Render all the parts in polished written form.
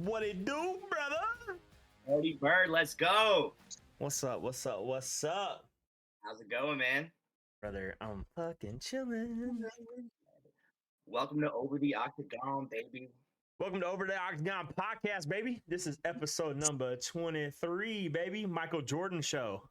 What it do, brother? Cody Bird, let's go. What's up? What's up? What's up? How's it going, man? Brother, I'm fucking chilling. Welcome to Over the Octagon, baby. Welcome to Over the Octagon podcast, baby. This is episode number 23, baby. Michael Jordan show.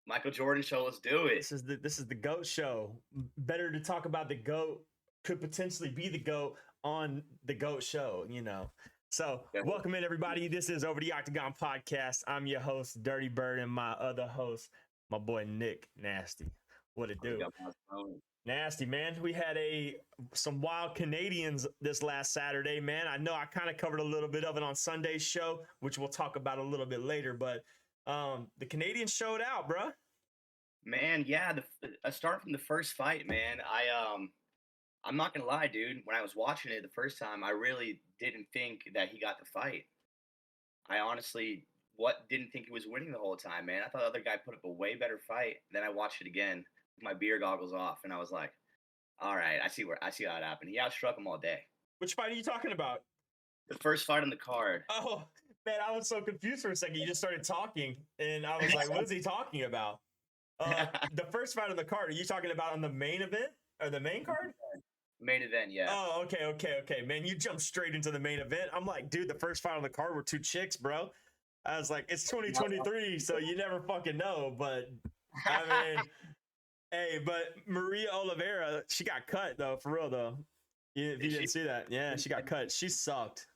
Michael Jordan show, let's do it. This is the GOAT show. Better to talk about the GOAT, could potentially be the GOAT on the GOAT show, you know. So welcome in, everybody. This is Over the Octagon podcast. I'm your host, Dirty Bird, and my other host, my boy Nick Nasty. What it do? Nasty, man. We had some wild Canadians this last Saturday, man. I know I kind of covered a little bit of it on Sunday's show, which we'll talk about a little bit later, but the Canadians showed out, bro. Man, yeah, start from the first fight, man. I'm not gonna lie, dude. When I was watching it the first time, I really didn't think that he got the fight. I honestly didn't think he was winning the whole time, man. I thought the other guy put up a way better fight. Then I watched it again with my beer goggles off, and I was like, all right, I see how it happened. He outstruck him all day. Which fight are you talking about? The first fight on the card. Oh, man, I was so confused for a second. You just started talking, and I was like, what is he talking about? The first fight on the card, are you talking about on the main event or the main card? Main event, yeah. Oh, okay. Man, you jumped straight into the main event. I'm like, dude, the first fight on the card were two chicks, bro. I was like, it's 2023, so you never fucking know. But, I mean, hey, but Maria Oliveira, she got cut, though, for real, though. If you didn't see that. Yeah, she got cut. She sucked.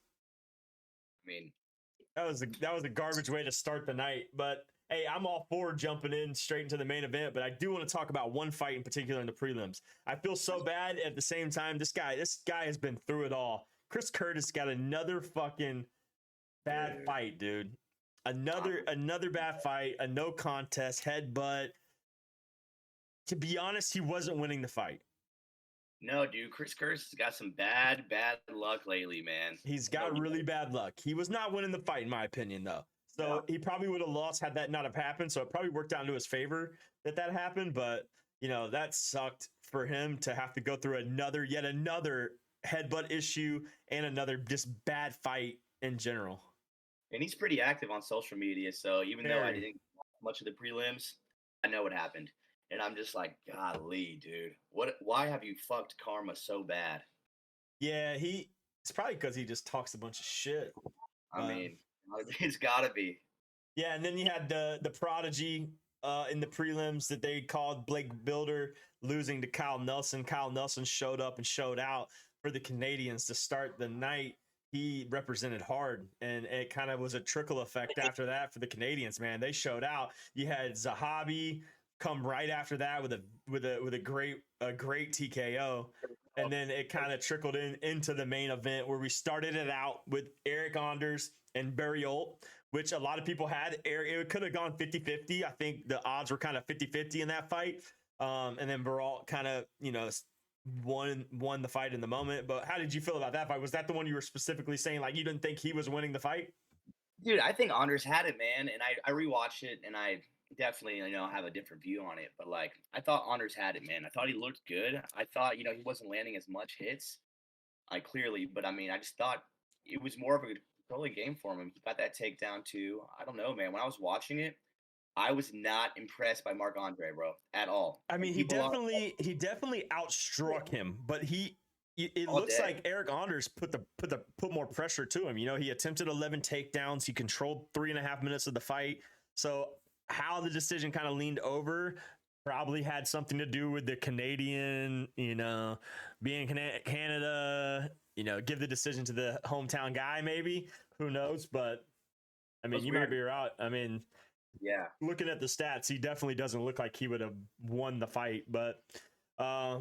I mean, that was a garbage way to start the night. But, hey, I'm all for jumping in straight into the main event, but I do want to talk about one fight in particular in the prelims. I feel so bad at the same time. This guy has been through it all. Chris Curtis got another fucking bad fight, dude. Another bad fight, a no contest, headbutt. To be honest, he wasn't winning the fight. No, dude, Chris Curtis has got some bad luck lately, man. He's got really bad luck. He was not winning the fight, in my opinion, though. So he probably would have lost had that not have happened. So it probably worked out into his favor that happened. But, you know, that sucked for him to have to go through yet another headbutt issue and another just bad fight in general. And he's pretty active on social media. So even though I didn't watch much of the prelims, I know what happened. And I'm just like, golly, dude, why have you fucked karma so bad? Yeah, it's probably because he just talks a bunch of shit. I mean, it's gotta be. Yeah, and then you had the prodigy in the prelims that they called Blake Builder losing to Kyle Nelson. Kyle Nelson showed up and showed out for the Canadians to start the night. He represented hard, and it kind of was a trickle effect after that for the Canadians. Man, they showed out. You had Zahabi come right after that with a great TKO. And then it kind of trickled into the main event where we started it out with Eric Anders and Barry Holt, which a lot of people had. It could have gone 50-50. I think the odds were kind of 50-50 in that fight. And then Baralt kind of, you know, won the fight in the moment. But how did you feel about that fight? Was that the one you were specifically saying, like, you didn't think he was winning the fight? Dude, I think Anders had it, man. And I rewatched it, and I definitely, you know, have a different view on it. But, like, I thought Anders had it, man. I thought he looked good. I thought, you know, he wasn't landing as much hits, clearly. But, I mean, I just thought it was more of a controlling game for him. He got that takedown, too. I don't know, man. When I was watching it, I was not impressed by Marc-Andre, bro, at all. I mean, he definitely outstruck him, but it looks like Eric Anders put more pressure to him. You know, he attempted 11 takedowns. He controlled 3.5 minutes of the fight. So how the decision kind of leaned over probably had something to do with the Canadian, you know, being Canada, you know, give the decision to the hometown guy, maybe. Who knows? But, I mean, you might be right. I mean, yeah, looking at the stats, he definitely doesn't look like he would have won the fight. But I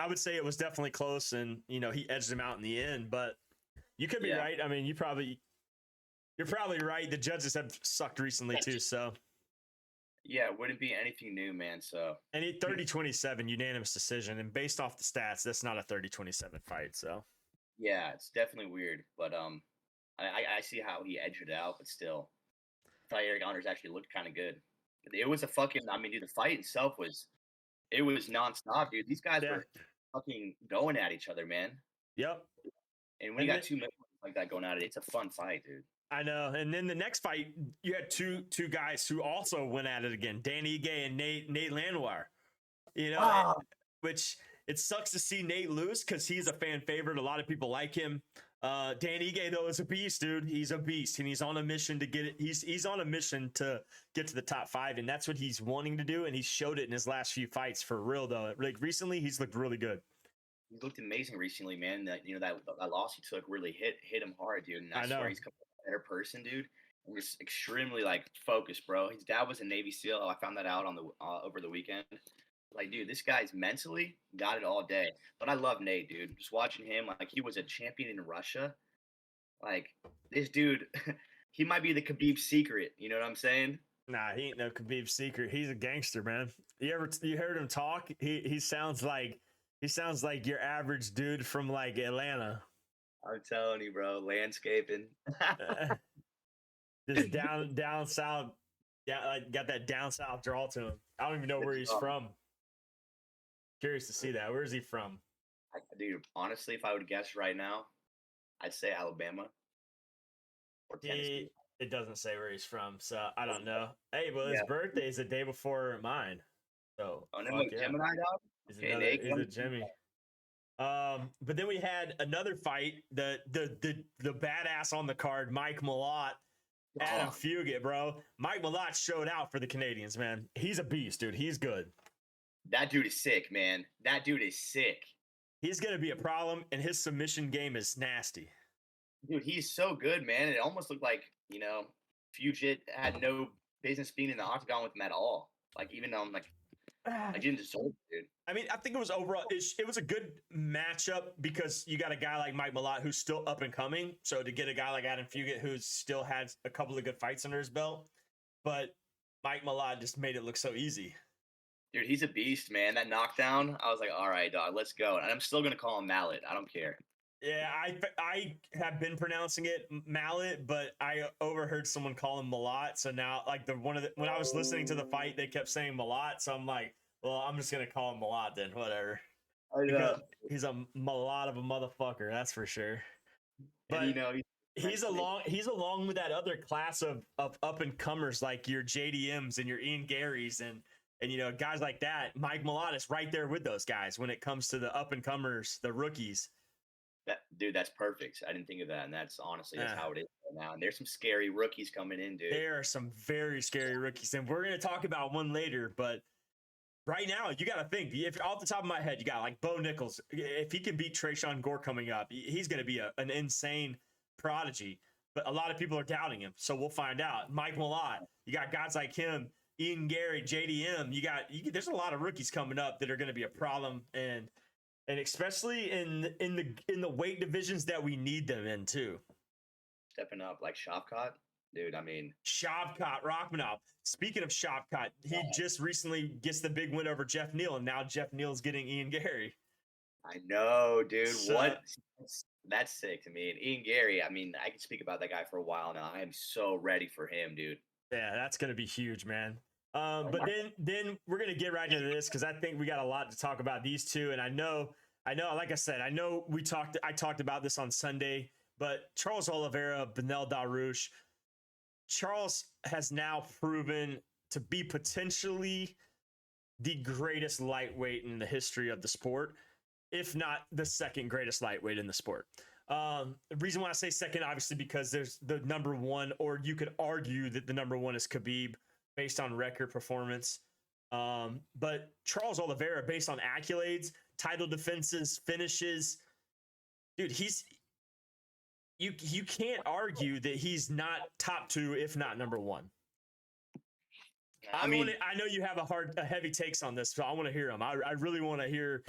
would say it was definitely close, and, you know, he edged him out in the end. But you could be right. I mean, you're probably right. The judges have sucked recently, too, so. Yeah, it wouldn't be anything new, man. So, and 30-27 unanimous decision, and based off the stats, that's not a 30-27 fight. So, yeah, it's definitely weird, but I see how he edged it out, but still, I thought Eric Anders actually looked kind of good. It was dude, the fight itself was nonstop, dude. These guys were fucking going at each other, man. Yep. And when you got 2 minutes like that going at it. It's a fun fight, dude. I know. And then the next fight, you had two guys who also went at it again, Dan Ige and Nate Landwehr. You know, Wow. which it sucks to see Nate lose because he's a fan favorite. A lot of people like him. Dan Ige though is a beast, dude. He's a beast, and he's on a mission to get it. He's on a mission to get to the top 5, and that's what he's wanting to do. And he showed it in his last few fights for real though. Like recently, he's looked really good. He looked amazing recently, man. That that loss he took really hit him hard, dude. And I swear he's a better person, dude. And just extremely like focused, bro. His dad was a Navy SEAL. I found that out on the over the weekend. Like, dude, this guy's mentally got it all day. But I love Nate, dude. Just watching him, like he was a champion in Russia. Like this dude, he might be the Khabib secret. You know what I'm saying? Nah, he ain't no Khabib secret. He's a gangster, man. You heard him talk? He sounds like your average dude from like Atlanta. I'm telling you, bro. Landscaping. Just down south. Yeah, like got that down south drawl to him. I don't even know where he's from. Curious to see that. Where is he from? Dude, honestly, if I would guess right now, I'd say Alabama or Tennessee. It doesn't say where he's from, so I don't know. Hey, well, his birthday is the day before mine. So, Gemini dog? He's a Jimmy. But then we had another fight. The badass on the card, Mike Malott, Adam Fugit, bro. Mike Malott showed out for the Canadians, man. He's a beast, dude. He's good. That dude is sick, man. That dude is sick. He's gonna be a problem, and his submission game is nasty. Dude, he's so good, man. It almost looked like, Fugit had no business being in the octagon with him at all. Like, even though I'm like, I didn't deserve it, dude. I mean, I think it was overall, it was a good matchup because you got a guy like Mike Malott who's still up and coming. So to get a guy like Adam Fugit who still has a couple of good fights under his belt, but Mike Malott just made it look so easy. Dude, he's a beast, man. That knockdown, I was like, all right, dog, let's go. And I'm still going to call him Mallet. I don't care. Yeah, I have been pronouncing it Mallet, but I overheard someone call him Malott. So now, like when I was listening to the fight, they kept saying Malott. So I'm like, well, I'm just gonna call him Malott then, whatever. He's a Malott of a motherfucker, that's for sure. But and, he's along with that other class of up and comers like your JDMs and your Ian Garys and guys like that. Mike Malott is right there with those guys when it comes to the up and comers, the rookies. That's perfect. I didn't think of that, and that's honestly that's how it is right now. And there's some scary rookies coming in, dude. There are some very scary rookies, and we're gonna talk about one later. But right now, you got to think. If off the top of my head, you got like Bo Nichols. If he can beat Trayshawn Gore coming up, he's gonna be an insane prodigy. But a lot of people are doubting him, so we'll find out. Mike Malott, you got guys like him, Ian Gary, JDM. There's a lot of rookies coming up that are gonna be a problem, and especially in the weight divisions that we need them in too. Stepping up like Shavkat, dude. I mean, Shavkat Rachmanov. Speaking of Shavkat, he just recently gets the big win over Jeff Neal, and now Jeff Neal's getting Ian Gary. I know, dude. What? That's sick to me. And Ian Gary, I mean, I can speak about that guy for a while now. I am so ready for him, dude. Yeah, that's gonna be huge, man. But then we're gonna get right into this because I think we got a lot to talk about these two, and I know, like I said, I talked about this on Sunday, but Charles Oliveira, Beneil Dariush, Charles has now proven to be potentially the greatest lightweight in the history of the sport, if not the second greatest lightweight in the sport. The reason why I say second, obviously, because there's the number one, or you could argue that the number one is Khabib, based on record performance. But Charles Oliveira, based on accolades, title defenses, finishes, dude, you can't argue that he's not top two, if not number one. I know you have a heavy takes on this, so I want to hear them. I really want to hear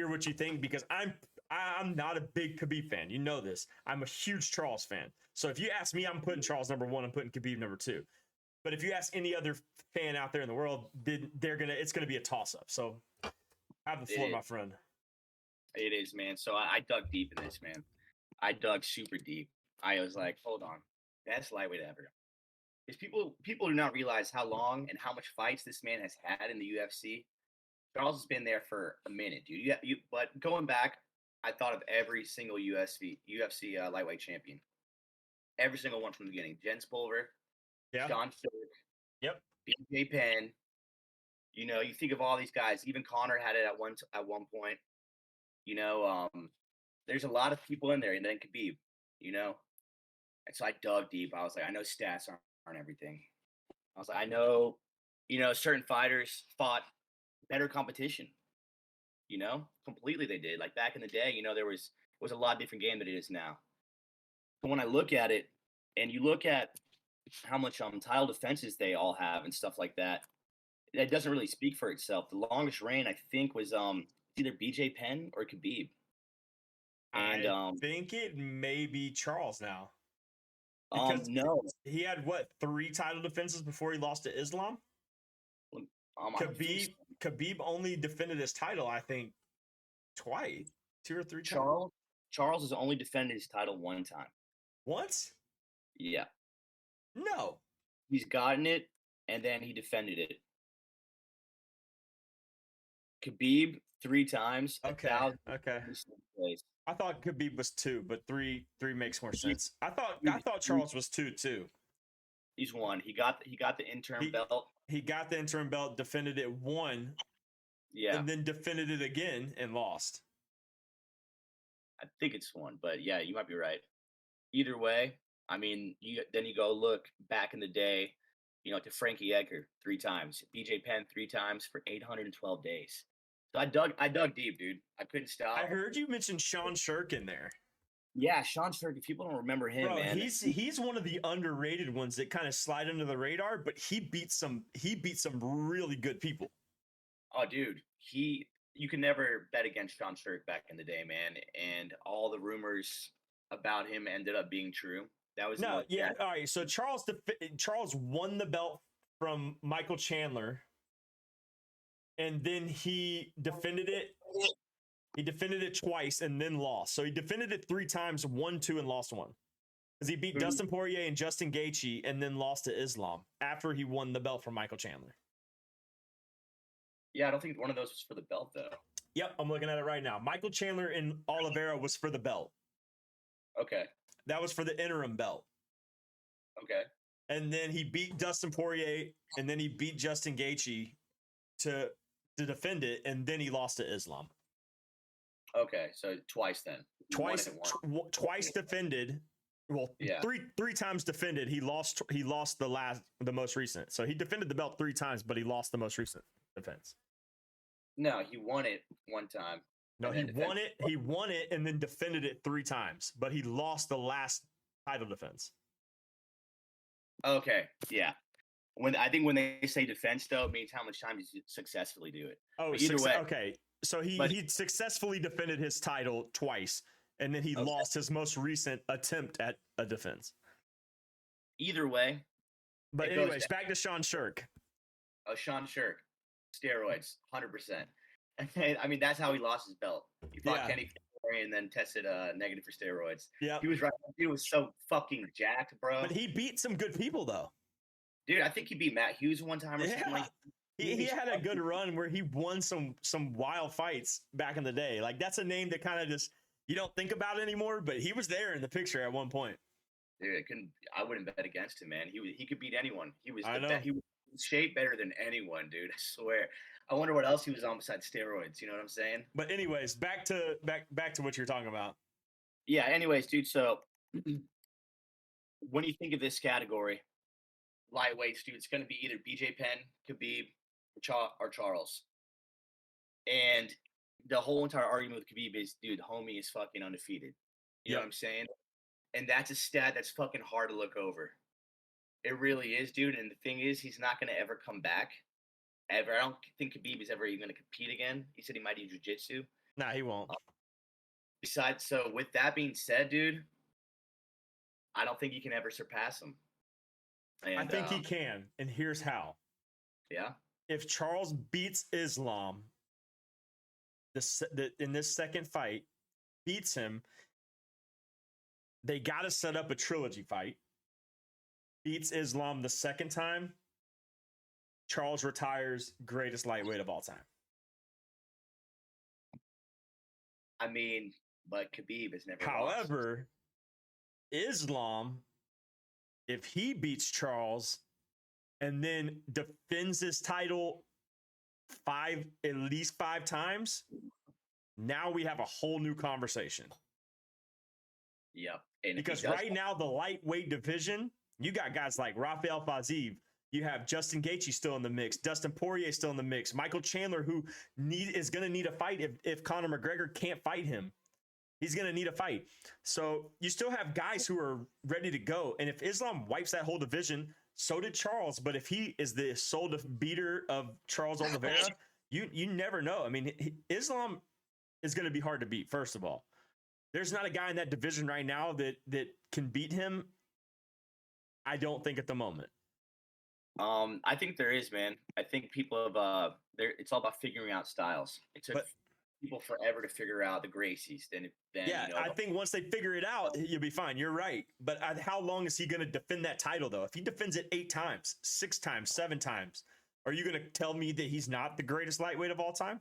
what you think, because I'm not a big Khabib fan. You know this. I'm a huge Charles fan. So if you ask me, I'm putting Charles number one. I'm putting Khabib number two. But if you ask any other fan out there in the world, it's gonna be a toss up. So have the floor, my friend. It is, man. So I dug deep in this, man. I dug super deep. I was like, hold on, best lightweight ever. Because people do not realize how long and how much fights this man has had in the UFC. Charles has been there for a minute, dude. But going back, I thought of every single UFC lightweight champion. every single one from the beginning. Jens Pulver, Yeah. Sean Strick, Yep. BJ Penn. You know, you think of all these guys. Even Connor had it at one point. You know, there's a lot of people in there, and then Khabib. You know, and so I dug deep. I was like, I know stats aren't everything. I was like, I know, you know, certain fighters fought better competition. You know, completely they did. Like back in the day, you know, it was a lot different game than it is now. But when I look at it, and you look at how much title defenses they all have and stuff like that, that doesn't really speak for itself. The longest reign I think was either BJ Penn or Khabib. And I think it may be Charles now. Because no. he had what, 3 title defenses before he lost to Islam? Khabib only defended his title, I think, twice, 2 or 3 times. Charles has only defended his title 1 time. Once? Yeah. No. He's gotten it, and then he defended it. Khabib 3 times. Okay. I thought Khabib was 2, but 3 makes more sense. I thought Charles was 2 too. He's 1. He got the interim belt. He got the interim belt, defended it, won. Yeah. And then defended it again and lost. I think it's 1, but yeah, you might be right. Either way, I mean, you go look back in the day, you know, to Frankie Edgar 3 times, BJ Penn 3 times for 812 days. So I dug deep, dude. I couldn't stop. I heard you mention Sean Strick in there. Yeah, Sean Strick. If people don't remember him, bro, man, he's one of the underrated ones that kind of slide under the radar, but he beat some really good people. Oh, dude, you can never bet against Sean Strick back in the day, man. And all the rumors about him ended up being true. That was all right. So Charles won the belt from Michael Chandler, and then he defended it. He defended it twice and then lost. So he defended it 3 times, won 2 and lost 1. Because he beat Dustin Poirier and Justin Gaethje and then lost to Islam after he won the belt from Michael Chandler. Yeah, I don't think one of those was for the belt, though. Yep, I'm looking at it right now. Michael Chandler and Oliveira was for the belt. Okay. That was for the interim belt. Okay. And then he beat Dustin Poirier and then he beat Justin Gaethje to defend it, and then he lost to Islam. Okay, so twice then. Twice defended. Well, yeah. three times defended. He lost the most recent. So he defended the belt 3 times, but he lost the most recent defense. No, he won it 1 time. No, he won it. He won it and then defended it 3 times, but he lost the last title defense. Okay, yeah. I think when they say defense, though, it means how much time you successfully do it. Oh, either way. Okay, so he successfully defended his title twice, and then he lost his most recent attempt at a defense. Either way. But anyways, back to Sean Strick. Oh, Sean Strick. Steroids, 100%. I mean, that's how he lost his belt. He fought Kenny Florian and then tested negative for steroids. Yeah, he was right. He was so fucking jacked, bro. But he beat some good people, though. Dude, I think he beat Matt Hughes 1 time or something like that. He had a good run where he won some wild fights back in the day. Like, that's a name that kind of just, you don't think about it anymore, but he was there in the picture at one point. Dude, I wouldn't bet against him, man. He could beat anyone. He was he was shaped better than anyone, dude. I swear. I wonder what else he was on besides steroids. You know what I'm saying? But anyways, back to what you're talking about. Yeah. Anyways, dude. So when you think of this category, lightweights, dude, it's going to be either BJ Penn, Khabib, or Charles. And the whole entire argument with Khabib is, dude, homie is fucking undefeated. You know what I'm saying? And that's a stat that's fucking hard to look over. It really is, dude. And the thing is, he's not going to ever come back. Ever. I don't think Khabib is ever even going to compete again. He said he might do jiu-jitsu. Nah, he won't. So with that being said, dude, I don't think you can ever surpass him. And, I think he can, and here's how. Yeah. If Charles beats Islam in this second fight, beats him, they got to set up a trilogy fight. Beats Islam the second time, Charles retires greatest lightweight of all time. I mean, but Khabib has never However, lost. Islam if he beats Charles and then defends his title at least five times, now we have a whole new conversation. Yep. And because right now, the lightweight division, you got guys like Rafael Fiziev. You have Justin Gaethje still in the mix. Dustin Poirier still in the mix. Michael Chandler, who is going to need a fight if Conor McGregor can't fight him. He's going to need a fight. So you still have guys who are ready to go. And if Islam wipes that whole division, so did Charles. But if he is the sole beater of Charles Oliveira, you never know. I mean, Islam is going to be hard to beat, first of all. There's not a guy in that division right now that can beat him. I don't think at the moment. I think there is, man. I think people have it's all about figuring out styles. It took people forever to figure out the Gracies. Then I think once they figure it out, you'll be fine. You're right. But how long is he going to defend that title, though? If he defends it 8 times, 6 times, 7 times, are you going to tell me that he's not the greatest lightweight of all time?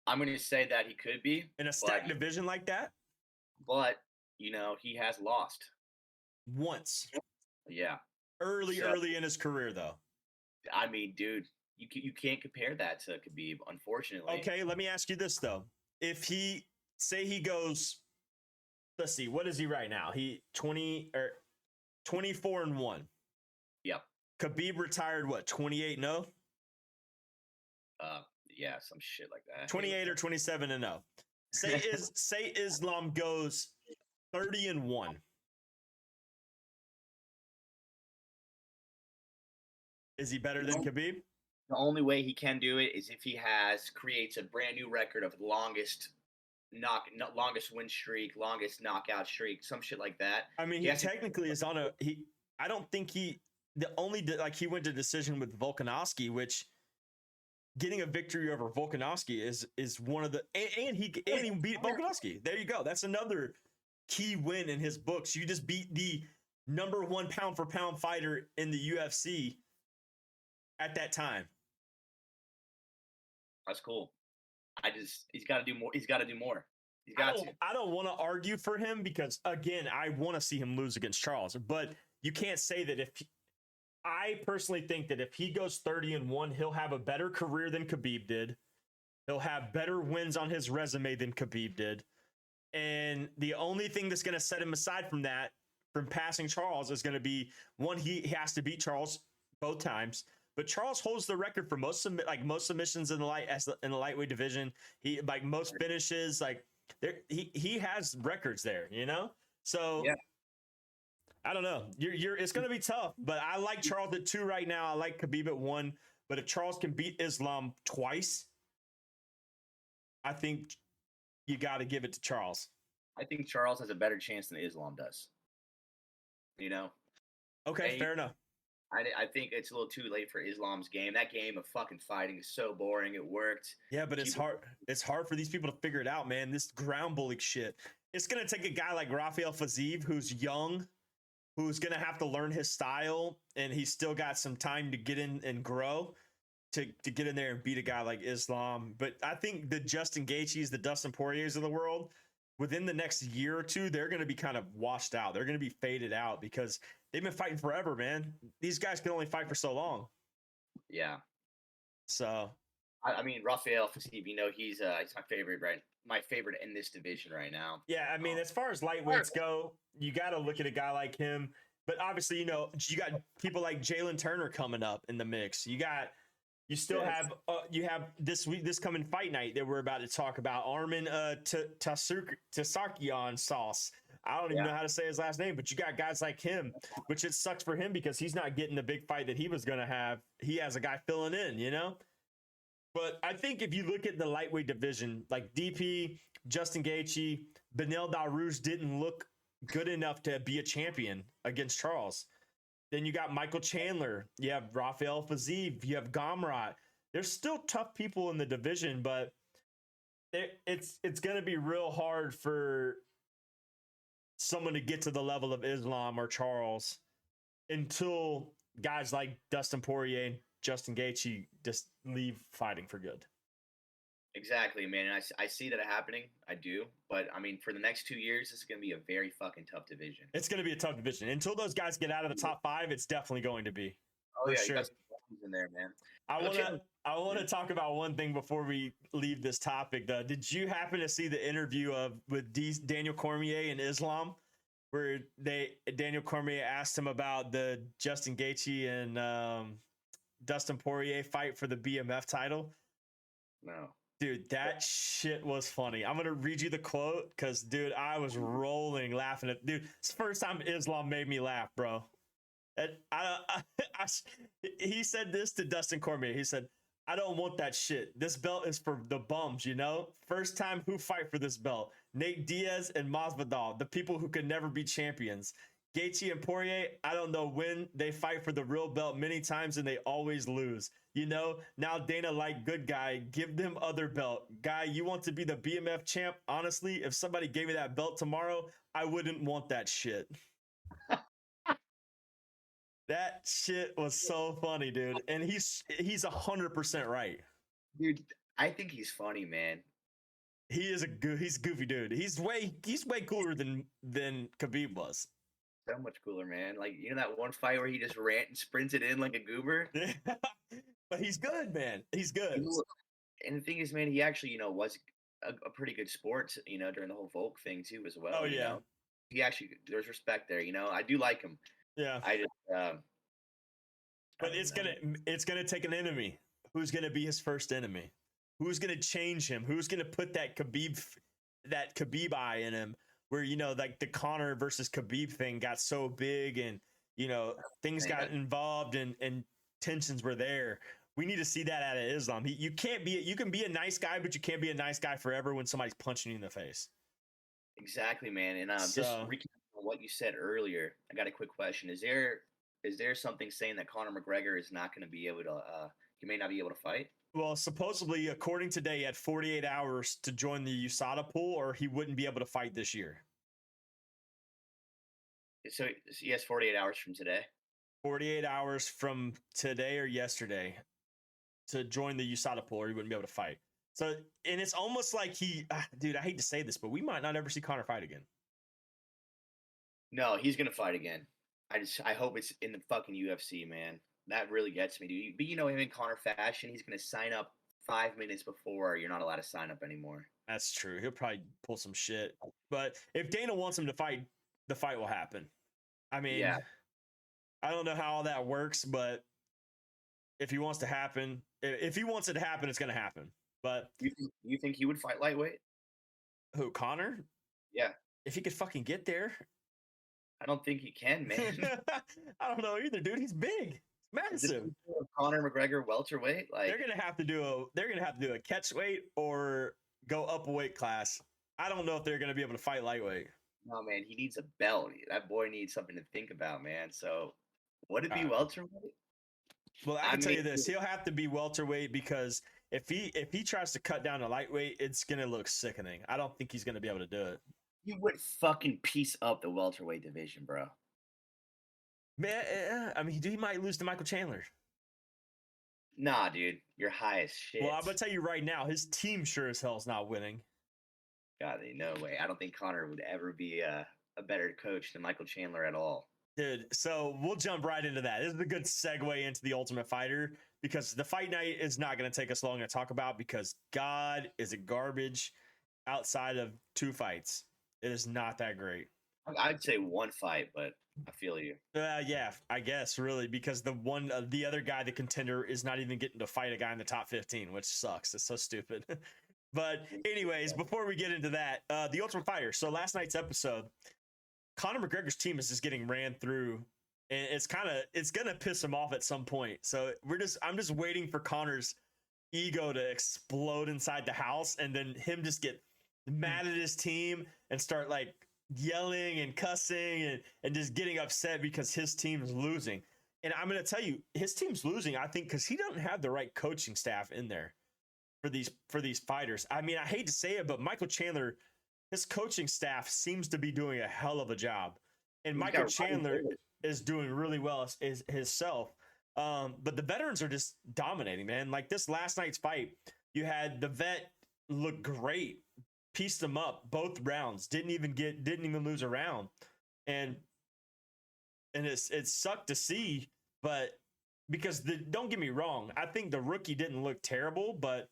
I'm going to say that he could be in a stacked division like that. But he has lost once. Yeah. Early in his career, though. I mean, dude, you can't compare that to Khabib, unfortunately. Okay, let me ask you this, though. If he goes, let's see, what is he right now? He 24-1. Yep. Khabib retired, what, 28-0? Yeah, some shit like that. 28 or 27-0. Say Islam goes 30-1. Is he better than Khabib? The only way he can do it is if he creates a brand new record of longest win streak, longest knockout streak, some shit like that. I mean, he technically is on I don't think he went to decision with Volkanovski, which getting a victory over Volkanovski is one of the and he beat Volkanovski. There you go. That's another key win in his books. You just beat the number 1 pound for pound fighter in the UFC at that time. That's cool. He's got to do more. He's got to do more. I don't want to argue for him because, again, I want to see him lose against Charles. But you can't say that I personally think that if he goes 30-1, he'll have a better career than Khabib did. He'll have better wins on his resume than Khabib did. And the only thing that's going to set him aside from that, from passing Charles, is going to be, one, he has to beat Charles both times. But Charles holds the record for most submissions in the lightweight division. He most finishes. He has records there, So yeah. I don't know. It's going to be tough. But I like Charles at 2 right now. I like Khabib at 1. But if Charles can beat Islam twice, I think you got to give it to Charles. I think Charles has a better chance than Islam does. Okay, fair enough. I think it's a little too late for Islam's game. That game of fucking fighting is so boring. It worked. Yeah, but it's hard. It's hard for these people to figure it out, man. This ground bully shit. It's going to take a guy like Rafael Fiziev, who's young, who's going to have to learn his style, and he's still got some time to get in and grow to get in there and beat a guy like Islam. But I think the Justin Gaethjes, the Dustin Poiriers of the world, within the next year or two, they're going to be kind of washed out. They're going to be faded out because they've been fighting forever, man. These guys can only fight for so long. Yeah. So, I mean, Rafael Fiziev, he's my favorite, right? My favorite in this division right now. Yeah, I mean, as far as lightweights go, you got to look at a guy like him. But obviously, you got people like Jalen Turner coming up in the mix. You have this coming fight night that we're about to talk about, Armin Tsarukyan Sauce. I don't even know how to say his last name, but you got guys like him, which it sucks for him because he's not getting the big fight that he was going to have. He has a guy filling in, But I think if you look at the lightweight division, like DP, Justin Gaethje, Beneil Dariush didn't look good enough to be a champion against Charles. Then you got Michael Chandler. You have Rafael Fiziev. You have Gamrot. There's still tough people in the division, but it's going to be real hard for someone to get to the level of Islam or Charles until guys like Dustin Poirier and Justin Gaethje just leave fighting for good. Exactly, man. And I see that happening. I do. But I mean, for the next 2 years, this is going to be a very fucking tough division. It's going to be a tough division. Until those guys get out of the top 5, it's definitely going to be. Oh, For yeah. You got sure. some questions in there, man. I want Chandler- to talk about one thing before we leave this topic. Though, did you happen to see the interview with Daniel Cormier and Islam, where Daniel Cormier asked him about the Justin Gaethje and Dustin Poirier fight for the BMF title? No. Dude, that shit was funny. I'm gonna read you the quote because, dude, I was rolling laughing at. Dude, it's the first time Islam made me laugh, bro. And he said this to Dustin Cormier. He said, "I don't want that shit. This belt is for the bums, you know. First time who fight for this belt? Nate Diaz and Masvidal, the people who could never be champions. Gaethje and Poirier, I don't know when they fight for the real belt many times and they always lose. You know, now Dana like good guy, give them other belt. Guy, you want to be the BMF champ? Honestly, if somebody gave me that belt tomorrow, I wouldn't want that shit." That shit was so funny, dude. And he's 100% right. Dude, I think he's funny, man. He is he's a goofy dude. He's way cooler than Khabib was. So much cooler, man. Like, you know that one fight where he just ran and sprinted in like a goober? But he's good, man. He's good. And the thing is, man, he actually, was a pretty good sport, during the whole Volk thing too, as well. Oh, yeah. He actually, there's respect there. I do like him. Yeah. I just, but it's gonna take an enemy. Who's gonna be his first enemy? Who's gonna change him? Who's gonna put that Khabib eye in him? Where like the Conor versus Khabib thing got so big, and things got involved, and tensions were there. We need to see that out of Islam. You can be a nice guy, but you can't be a nice guy forever when somebody's punching you in the face. Exactly, man. And just recap on what you said earlier. I got a quick question. Is there something saying that Conor McGregor is not going to be able to? He may not be able to fight. Well, supposedly, according to today, he had 48 hours to join the USADA pool, or he wouldn't be able to fight this year. So he has 48 hours from today. 48 hours from today or yesterday to join the USADA pool, or he wouldn't be able to fight. So, and it's almost like dude, I hate to say this, but we might not ever see Conor fight again. No, he's gonna fight again. I hope it's in the fucking UFC, man. That really gets me, dude. But him in Conor fashion, he's gonna sign up 5 minutes before you're not allowed to sign up anymore. That's true. He'll probably pull some shit. But if Dana wants him to fight, the fight will happen. I mean, yeah. I don't know how all that works, but if he wants it to happen, it's gonna happen. But you think he would fight lightweight? Who, Conor? Yeah. If he could fucking get there. I don't think he can, man. I don't know either, dude. He's big, massive. Conor McGregor welterweight, like they're gonna have to do a catch weight or go up a weight class. I don't know if they're gonna be able to fight lightweight. No, man, he needs a belt. That boy needs something to think about, man. So, would it be welterweight? Well, I can tell you this: he'll have to be welterweight, because if he tries to cut down to lightweight, it's gonna look sickening. I don't think he's gonna be able to do it. You would fucking piece up the welterweight division, bro. Man, I mean, he might lose to Michael Chandler. Nah, dude, you're high as shit. Well, I'm gonna tell you right now, his team sure as hell's not winning. God, no way. I don't think Conor would ever be a better coach than Michael Chandler at all. Dude, so we'll jump right into that. This is a good segue into the Ultimate Fighter, because the fight night is not going to take us long to talk about, because God, is it garbage outside of 2 fights. It is not that great. I'd say 1 fight, but I feel you. Yeah, I guess, really, because the other guy, the contender, is not even getting to fight a guy in the top 15, which sucks. It's so stupid. But anyways, before we get into that, the Ultimate Fighter. So last night's episode, Conor McGregor's team is just getting ran through, and it's gonna piss him off at some point. So I'm just waiting for Conor's ego to explode inside the house, and then him just get mad at his team and start like yelling and cussing and just getting upset because his team's losing. And I'm gonna tell you, his team's losing, I think, because he doesn't have the right coaching staff in there for these fighters. I mean, I hate to say it, but Michael Chandler, his coaching staff seems to be doing a hell of a job, and Michael Chandler is doing really well as himself. But the veterans are just dominating, man. Like this last night's fight, you had the vet looked great, pieced them up both rounds, didn't even lose a round, and it sucked to see, but because don't get me wrong, I think the rookie didn't look terrible, but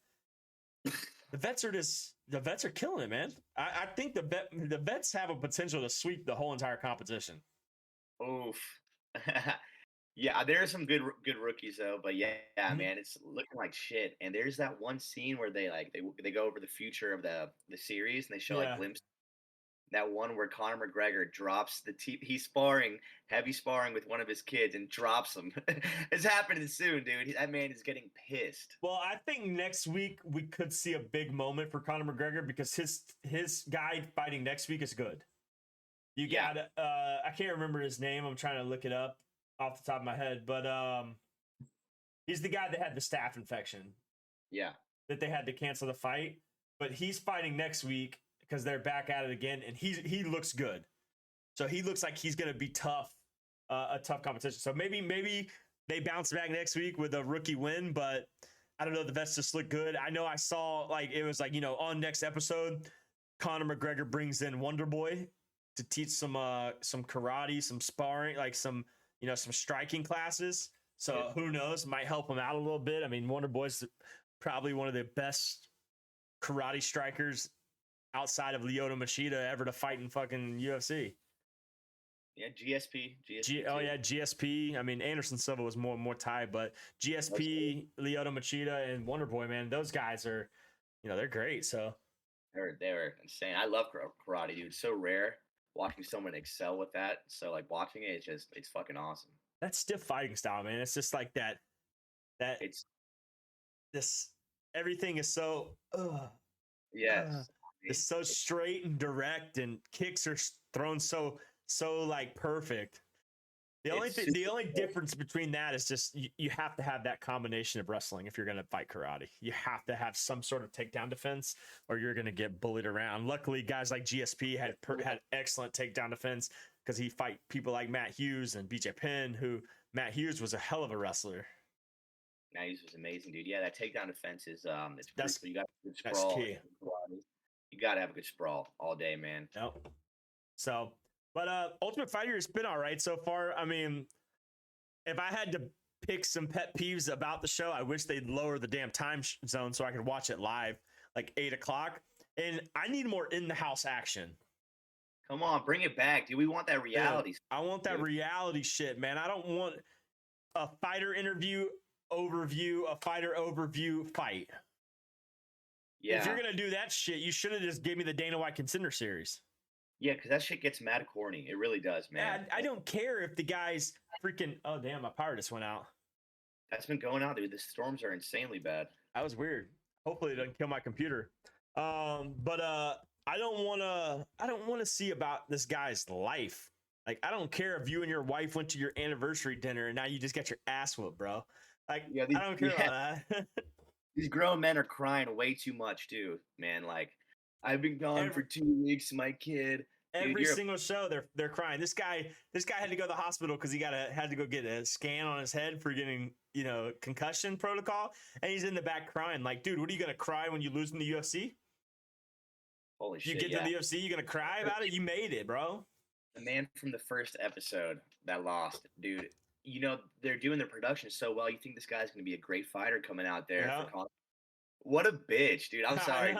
the vets are killing it, man. I think the vets have a potential to sweep the whole entire competition. Oof. Yeah, there are some good rookies though, but yeah, man, it's looking like shit. And there's that one scene where they go over the future of the series and they show like glimpses. That one where Conor McGregor drops he's heavy sparring with one of his kids and drops him. It's happening soon, dude. That man is getting pissed. Well, I think next week we could see a big moment for Conor McGregor because his guy fighting next week is good. You got I can't remember his name. I'm trying to look it up off the top of my head, but he's the guy that had the staph infection. Yeah. That they had to cancel the fight, but he's fighting next week because they're back at it again, and he looks good. So he looks like he's going to be tough, a tough competition. So maybe they bounce back next week with a rookie win, but I don't know. The vets just look good. I know I saw it was on next episode, Conor McGregor brings in Wonder Boy to teach some karate, some sparring, some striking classes. So who knows? Might help him out a little bit. I mean, Wonder Boy's probably one of the best karate strikers outside of Lyoto Machida ever to fight in fucking UFC. Yeah, GSP. GSP. I mean, Anderson Silva was more Thai, but GSP, Lyoto Machida, and Wonder Boy, man, those guys are, they're great. So they're insane. I love karate, dude. It's so rare watching someone excel with that. So watching it, it's fucking awesome. That stiff fighting style, man. It's just like that. Everything is so. Yes. It's so straight and direct, and kicks are thrown so perfect. The only difference between that is just you have to have that combination of wrestling if you're going to fight karate. You have to have some sort of takedown defense, or you're going to get bullied around. Luckily, guys like GSP had excellent takedown defense because he fight people like Matt Hughes and BJ Penn. Who Matt Hughes was a hell of a wrestler. Matt Hughes was amazing, dude. Yeah, that takedown defense is that's crucial. You got a good sprawl. That's key. You got to have a good sprawl all day, man. Yep. So, but Ultimate Fighter has been all right so far. I mean, if I had to pick some pet peeves about the show, I wish they'd lower the damn time zone so I could watch it live, 8:00. And I need more in-the-house action. Come on, bring it back, dude. We want that reality. I want that reality shit, man. I don't want a fighter interview overview, a fighter overview fight. Yeah. If you're going to do that shit, you should have just gave me the Dana White Contender Series. Yeah, because that shit gets mad corny. It really does, man. I don't care if the guy's freaking... Oh, damn, my power just went out. That's been going on, dude. The storms are insanely bad. That was weird. Hopefully it doesn't kill my computer. But I don't want to see about this guy's life. I don't care if you and your wife went to your anniversary dinner and now you just got your ass whooped, bro. I don't care about that. These grown men are crying way too much, too, man. I've been gone for 2 weeks, my kid. Every single show, they're crying. This guy had to go to the hospital because he had to go get a scan on his head for getting concussion protocol, and he's in the back crying. Dude, what are you gonna cry when you lose in the UFC? Holy shit! You get to the UFC, you gonna cry about it? You made it, bro. The man from the first episode that lost, dude. They're doing their production so well. You think this guy's going to be a great fighter coming out there. Yeah. What a bitch, dude. I'm sorry.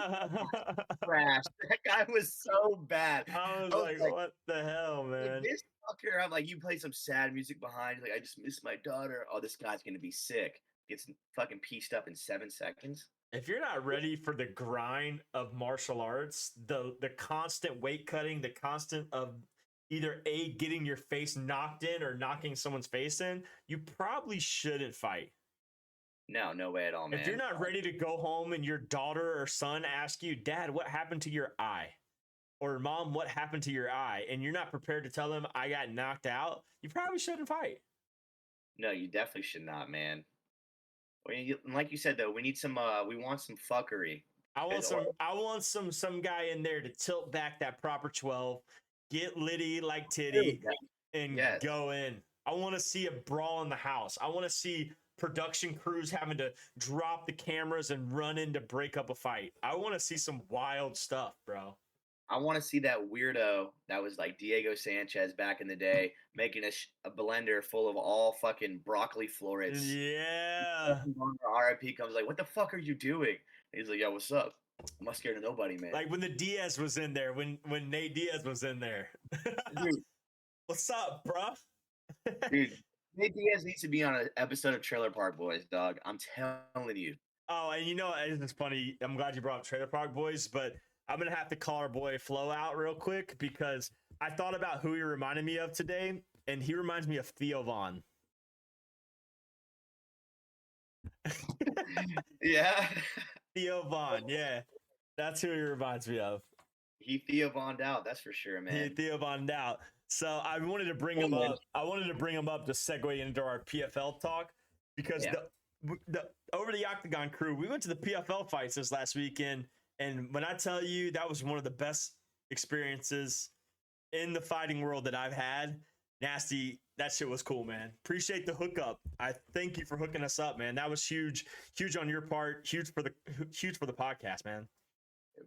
Trash. That guy was so bad. I was like, what the hell, man? This fucker, I'm you play some sad music behind. I just miss my daughter. Oh, this guy's going to be sick. Gets fucking pieced up in 7 seconds. If you're not ready for the grind of martial arts, the constant weight cutting, the constant of either getting your face knocked in or knocking someone's face in, you probably shouldn't fight. No way at all, man. If you're not ready to go home and your daughter or son ask you, Dad, what happened to your eye? Or Mom, what happened to your eye? And you're not prepared to tell them I got knocked out, you probably shouldn't fight. No, you definitely should not, man. Like you said, though, we need we want some fuckery. I want some guy in there to tilt back that proper 12, get litty like titty, and go in. I want to see a brawl in the house. I want to see production crews having to drop the cameras and run in to break up a fight. I want to see some wild stuff, bro. I want to see that weirdo that was like Diego Sanchez back in the day, making a blender full of all fucking broccoli florets. Yeah. RIP comes like, what the fuck are you doing? And he's like, yo, what's up? I'm not scared of nobody, man. Like when the Diaz was in there, when Nate Diaz was in there. Dude, what's up, bro? dude, Nate Diaz needs to be on an episode of Trailer Park Boys, dog. I'm telling you. Oh, and you know, it's funny. I'm glad you brought up Trailer Park Boys, but I'm going to have to call our boy Flo out real quick because I thought about who he reminded me of today, and he reminds me of Theo Vaughn. Yeah. Theo Vaughn, yeah. That's who he reminds me of. He Theo Vaughn'd out, that's for sure, man. He Theo Vaughn out. So I wanted to bring him up. I wanted to bring him up to segue into our PFL talk because the over the Octagon crew, we went to the PFL fights this last weekend, and when I tell you that was one of the best experiences in the fighting world that I've had. Nasty, that shit was cool, man. Appreciate the hookup. I thank you for hooking us up, man. That was huge on your part. Huge for the podcast, man.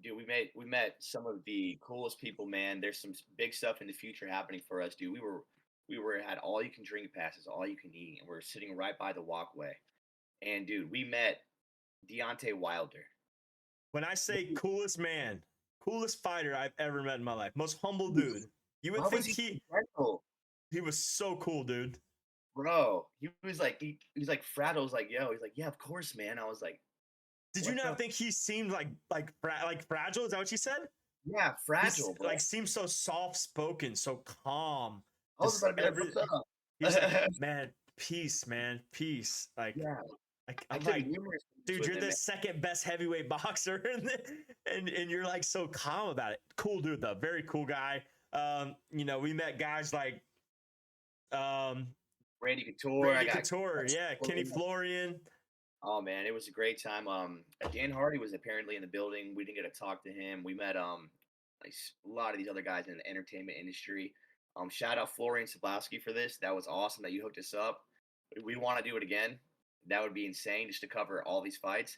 Dude, we met some of the coolest people, man. There's some big stuff in the future happening for us, dude. We had all you can drink passes, all you can eat, and we're sitting right by the walkway. And dude, we met Deontay Wilder. When I say coolest man, coolest fighter I've ever met in my life, most humble dude. You would think he was so cool, dude. Bro, he was like Fraddle's like, yo, he's like, yeah, of course, man. I was like, did you not think he seemed like fragile? Is that what you said? Yeah, fragile. Like seems so soft spoken, so calm. I was about to be like, what's up? He's like, man, peace. Like, yeah. I'm like, dude, you're the second best heavyweight boxer, and you're like so calm about it. Cool dude, though. Very cool guy. You know, we met guys like Randy Couture, yeah, Kenny Florian. Oh man, it was a great time. Dan Hardy was apparently in the building. We didn't get to talk to him. We met like a lot of these other guys in the entertainment industry. Shout out Florian Sablowski for this. That was awesome that you hooked us up. We want to do it again. That would be insane just to cover all these fights.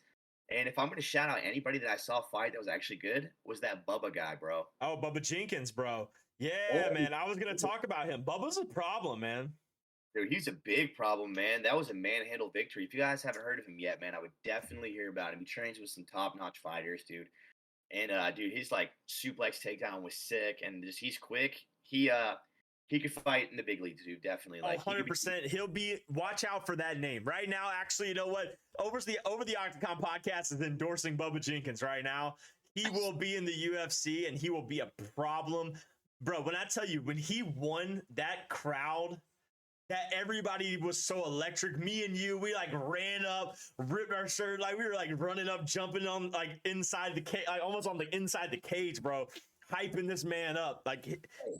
And if I'm going to shout out anybody that I saw fight that was actually good, was that Bubba guy, bro. Oh, Bubba Jenkins, bro. Yeah, man. I was going to talk about him. Bubba's a problem, man. Dude, he's a big problem, man. That was a manhandle victory. If you guys haven't heard of him yet, man, I would definitely hear about him. He trains with some top-notch fighters, dude. And, dude, his, like, suplex takedown was sick. And just he's quick. He could fight in the big leagues, dude. Definitely. Like 100%. He'll be. Watch out for that name right now. Actually, you know what? Over the Octagon podcast is endorsing Bubba Jenkins right now. He will be in the UFC and he will be a problem, bro. When I tell you, when he won, that crowd, that everybody was so electric. Me and you, we like ran up, ripped our shirt, like we were like running up, jumping on like inside the cage, like almost on the inside the cage, bro. Hyping this man up, like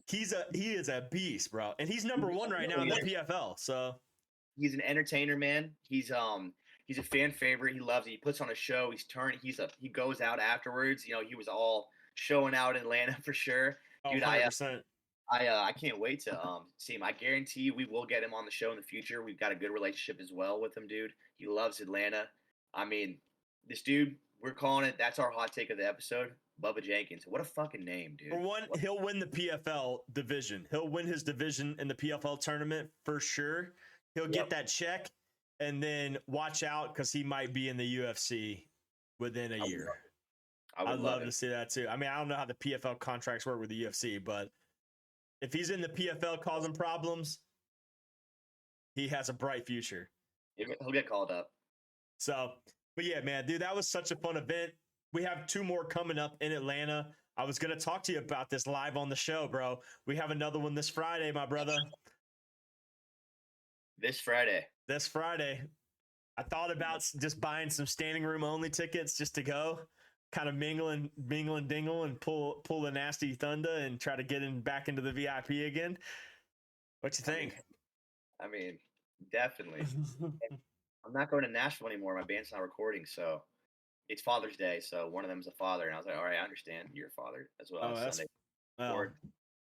he is a beast, bro, and he's number one right now in the PFL. So he's an entertainer, man. He's a fan favorite. He loves it. He puts on a show. He goes out afterwards. You know, he was all showing out in Atlanta for sure. Dude, 100%. I can't wait to see him. I guarantee you we will get him on the show in the future. We've got a good relationship as well with him, dude. He loves Atlanta. I mean, this dude, we're calling it. That's our hot take of the episode. Bubba Jenkins. What a fucking name, dude. For one, he'll win the PFL division. He'll win his division in the PFL tournament for sure. He'll get that check, and then watch out because he might be in the UFC within a year. I'd love to see that too. I mean, I don't know how the PFL contracts work with the UFC, but if he's in the PFL causing problems, he has a bright future. He'll get called up. So, but yeah, man, dude, that was such a fun event. We have 2 more coming up in Atlanta. I was going to talk to you about this live on the show, bro. We have another one this Friday, my brother. This Friday. I thought about just buying some standing room only tickets just to go, kind of mingle and dingle and pull the nasty thunder and try to get back into the VIP again. What you think? I mean, definitely. I'm not going to Nashville anymore. My band's not recording, so it's Father's Day. So one of them's a father, and I was like, all right, I understand. You're a father as well. Oh, Sunday.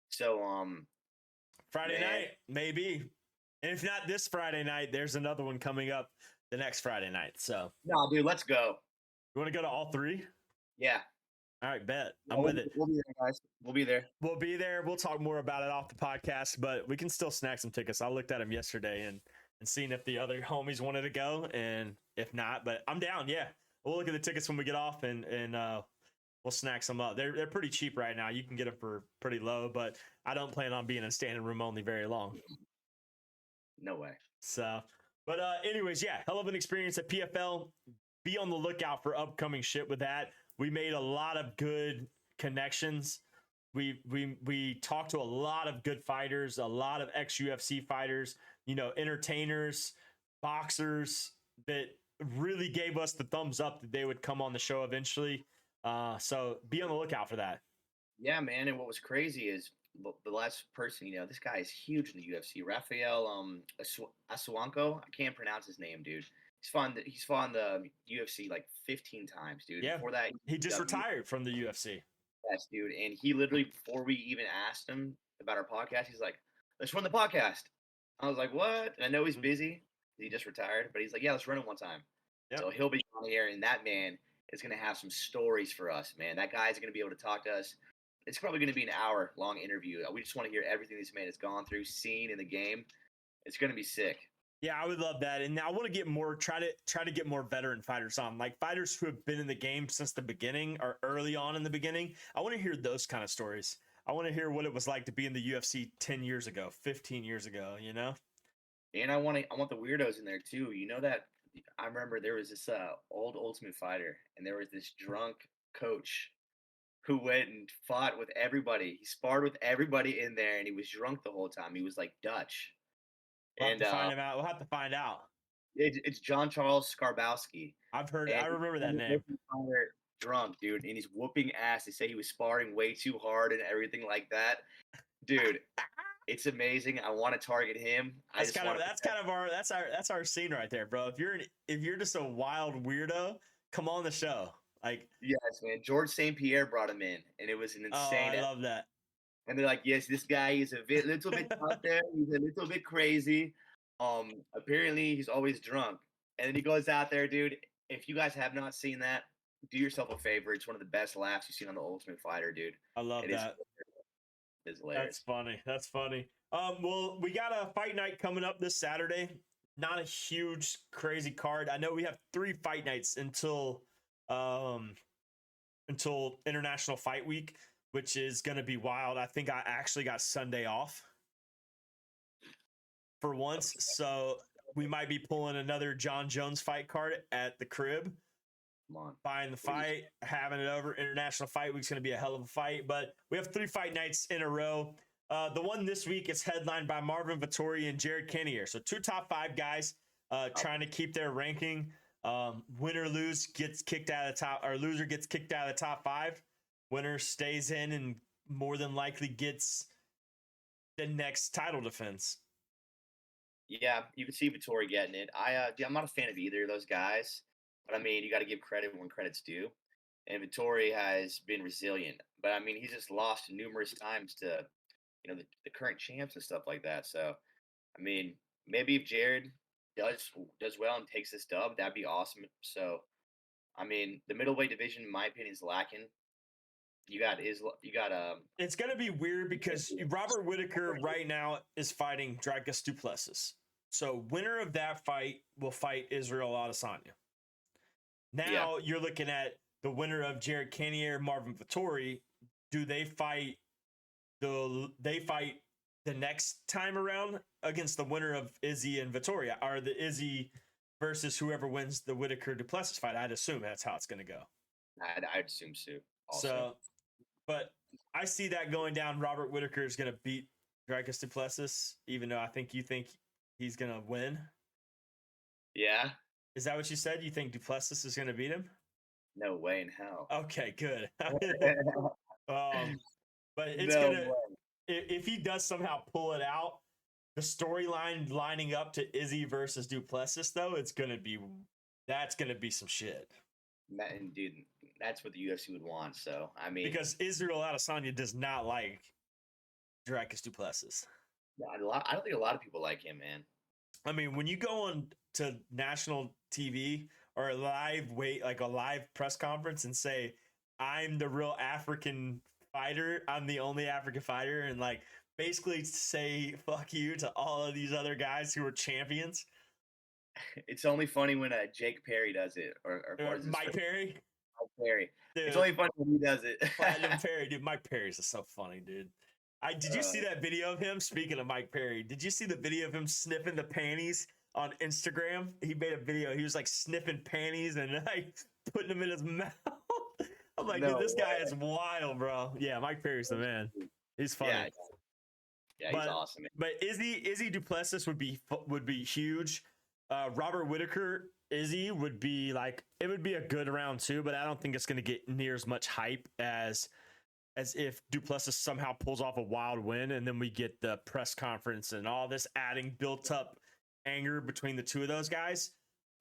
So Friday night, maybe. And if not this Friday night, there's another one coming up the next Friday night. So No, dude, let's go. you want to go to all three? Yeah. All right, bet. Yeah, I'm with it. We'll be there, guys. We'll be there. We'll be there. We'll talk more about it off the podcast, but we can still snag some tickets. I looked at them yesterday and seeing if the other homies wanted to go, and if not, but I'm down. Yeah, we'll look at the tickets when we get off, and we'll snack some up. They're pretty cheap right now. You can get them for pretty low, but I don't plan on being in standing room only very long. No way. So, but anyways, yeah, hell of an experience at PFL. Be on the lookout for upcoming shit with that. We made a lot of good connections. We talked to a lot of good fighters, a lot of ex-UFC fighters, entertainers, boxers that really gave us the thumbs up that they would come on the show eventually. So be on the lookout for that. Yeah, man. And what was crazy is the last person, this guy is huge in the UFC. Rafael Asuanco. I can't pronounce his name, dude. He's fought in the UFC like 15 times, dude. Yeah. Before that, he just retired from the UFC. Yes, dude. And he literally, before we even asked him about our podcast, he's like, "Let's run the podcast." I was like, "What?" And I know he's busy. He just retired, but he's like, "Yeah, let's run it one time." Yep. So he'll be on here, and that man is going to have some stories for us, man. That guy's going to be able to talk to us. It's probably going to be an hour-long interview. We just want to hear everything this man has gone through, seen in the game. It's going to be sick. Yeah, I would love that. And I want to get more, try to get more veteran fighters on, like fighters who have been in the game since the beginning or early on in the beginning. I want to hear those kind of stories. I want to hear what it was like to be in the UFC 10 years ago, 15 years ago, And I want the weirdos in there too. That I remember there was this old Ultimate Fighter, and there was this drunk coach who went and fought with everybody. He sparred with everybody in there, and he was drunk the whole time. He was like Dutch. We'll have to find him out. We'll have to find out. It's John Charles Skarbowski. I've heard. I remember that name. Drunk, dude, and he's whooping ass. They say he was sparring way too hard and everything like that. Dude, it's amazing. I want to target him. That's our scene right there, bro. If you're just a wild weirdo, come on the show. Like, yes, man. George St. Pierre brought him in, and it was an insane. I love that. And they're like, yes, this guy is a little bit out there. He's a little bit crazy. Apparently he's always drunk. And then he goes out there, dude. If you guys have not seen that, do yourself a favor. It's one of the best laughs you've seen on The Ultimate Fighter, dude. I love that. It's hilarious. That's funny. Well, we got a fight night coming up this Saturday. Not a huge, crazy card. I know we have 3 fight nights until International Fight Week, which is going to be wild. I think I actually got Sunday off for once. So we might be pulling another John Jones fight card at the crib. Come on. Buying the fight, having it over. International Fight Week's going to be a hell of a fight. But we have 3 fight nights in a row. The one this week is headlined by Marvin Vettori and Jared Cannonier. So 2 top 5 guys trying to keep their ranking. Win or lose gets kicked out of the top, or loser gets kicked out of the top 5. Winner stays in and more than likely gets the next title defense. Yeah, you can see Vettori getting it. I'm not a fan of either of those guys, but I mean, you got to give credit when credit's due. And Vettori has been resilient, but I mean, he's just lost numerous times to, the current champs and stuff like that. So, I mean, maybe if Jared does well and takes this dub, that'd be awesome. So, I mean, the middleweight division, in my opinion, is lacking. It's gonna be weird because Robert Whittaker right now is fighting Dricus du Plessis. So winner of that fight will fight Israel Adesanya. Now you're looking at the winner of Jared Cannonier, Marvin Vettori. Do they fight the next time around against the winner of Izzy and Vettori? Or the Izzy versus whoever wins the Whittaker du Plessis fight? I'd assume that's how it's gonna go. I'd assume so. Also. So, but I see that going down. Robert Whittaker is going to beat Dricus du Plessis, even though I think you think he's going to win. Yeah. Is that what you said? You think du Plessis is going to beat him? No way in hell. Okay, good. But it's if he does somehow pull it out, the storyline lining up to Izzy versus du Plessis, though, that's going to be some shit. And dude, that's what the UFC would want. So I mean, because Israel Adesanya does not like Dricus du Plessis. I don't think a lot of people like him, man. I mean, when you go on to national TV or a live like a live press conference and say, I'm the real African fighter. I'm the only African fighter. And like basically say fuck you to all of these other guys who are champions. It's only funny when Jake Perry does it, or Mike Perry. Mike Perry. Dude, it's only funny when he does it. Platinum Perry, dude. Mike Perry's is so funny, dude. Did you see that video of him? Speaking of Mike Perry, did you see the video of him sniffing the panties on Instagram? He made a video. He was like sniffing panties and like putting them in his mouth. I'm like, dude, this guy is wild, bro. Yeah, Mike Perry's the man. He's funny. Yeah, he's awesome. Man. But Izzy Duplessis would be huge. Robert Whitaker, Izzy would be like, it would be a good round too, but I don't think it's going to get near as much hype as if Duplessis somehow pulls off a wild win, and then we get the press conference and all this adding built up anger between the two of those guys.